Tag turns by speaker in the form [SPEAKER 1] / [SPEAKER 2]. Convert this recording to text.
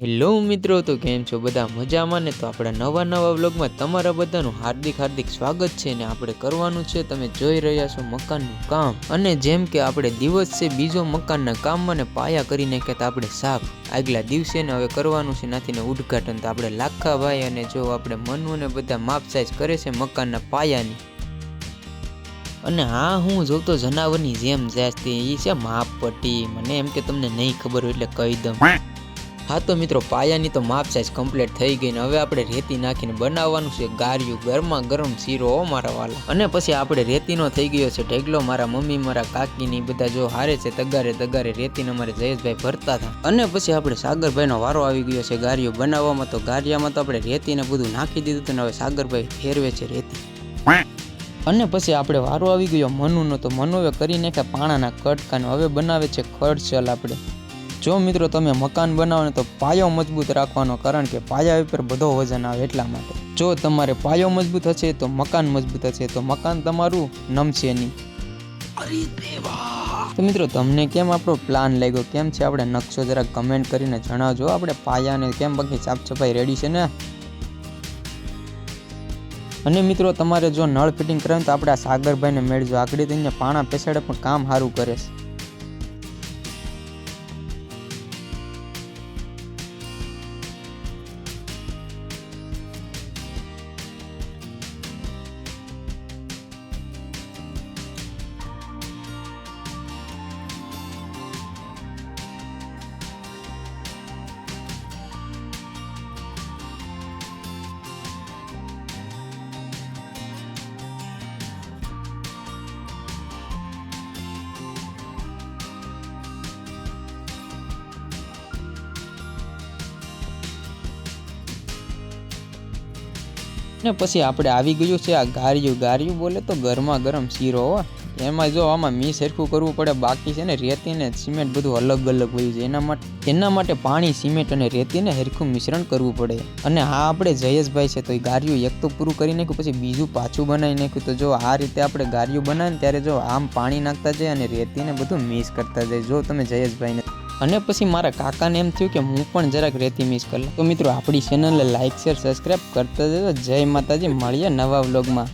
[SPEAKER 1] Hello મિત્રો, તો કેમ છો બધા મજામાં ને? તો આપણા નવા વ્લોગમાં તમારા બધાનું હાર્દિક સ્વાગત છે ને આપણે કરવાનું છે, તમે જોઈ રહ્યા છો મકાનનું કામ. અને જેમ કે આપણે દિવસ છે બીજો મકાનના કામમાં ને પાયા કરી નાખ્યા આપણે સાફ આગલા દિવસે ને હવે કરવાનું છે નાથીને ઉદ્ઘાટન. તો આપણે લાખાભાઈ અને જો આપણે મનુ ને બધા માપ સાઈઝ કરે છે મકાનના પાયાની. અને હા, હું જોતો જનાવરની જેમ જાસ્તી એ છે માપ પટ્ટી, મને એમ કે તમને નહીં ખબર હોય એટલે કહી દઉં. હા તો મિત્રો, પાયાની તો માપ સાઈઝ કમ્પ્લીટ થઈ ગઈ ને હવે આપણે રેતી નાખીને બનાવવાનું છે ગારિયું, ગરમા ગરમ શીરો મારા વાલા. અને પછી આપણે રેતીનો થઈ ગયો છે ઢેગલો. મારા મમ્મી મારા કાકીની બધા જો હારે છે તગારે રેતીને અમારે જયેશભાઈ ભરતા હતા. અને પછી આપણે સાગરભાઈનો વારો આવી ગયો છે ગારિયું બનાવવામાં. તો ગારિયામાં તો આપણે રેતીને બધું નાખી દીધું હતું ને હવે સાગરભાઈ ફેરવે છે રેતી. અને પછી આપણે વારો આવી ગયો મનુનો. તો મનુએ કરી નાખ્યા પાણાના કટકાને હવે બનાવે છે ખડચલ. આપણે જો મિત્રો તમે મકાન બનાવો ને તો પાયો મજબૂત રાખવાનો, કારણ કે પાયા ઉપર બધો વજન આવે એટલા માટે. જો તમારે પાયો મજબૂત હશે તો મકાન મજબૂત હશે, તો મકાન તમારું નમશે નહીં. તો મિત્રો તમને કેમ આપણો પ્લાન લાગ્યો, કેમ છે આપણે નકશો જરાક કમેન્ટ કરીને જણાવજો. આપણે પાયાને કેમ બાકી સાફ સફાઈ રેડી છે ને. અને મિત્રો તમારે જો નળ ફિટિંગ કરાવે તો આપણે આ સાગરભાઈને મેળજો, આગળ થઈને પાણા પેસાડે પણ કામ સારું કરે છે. ને પછી આપણે આવી ગયું છે આ ગારિયું બોલે તો ગરમા ગરમ શીરો. એમાં જો આમાં મી સરખું કરવું પડે, બાકી છે ને રેતી ને સિમેન્ટ બધું અલગ હોય છે. એના માટે પાણી, સિમેન્ટ અને રેતીને હરખું મિશ્રણ કરવું પડે. અને હા, આપણે જયેશભાઈ છે તો એ ગારિયું એક તો પૂરું કરી નાખ્યું, પછી બીજું પાછું બનાવી નાખ્યું. તો જો આ રીતે આપણે ગારિયું બનાવીને ત્યારે જો આમ પાણી નાખતા જાય અને રેતીને બધું મિક્સ કરતા જાય. જો તમે જયેશભાઈને. અને પછી મારા કાકાને એમ થયું કે હું પણ જરાક રેતી મિક્સ કરી લઉં. તો મિત્રો આપણી ચેનલને લાઈક શેર સબસ્ક્રાઈબ કરતા જજો. જય માતાજી, મળીએ નવા વ્લોગમાં.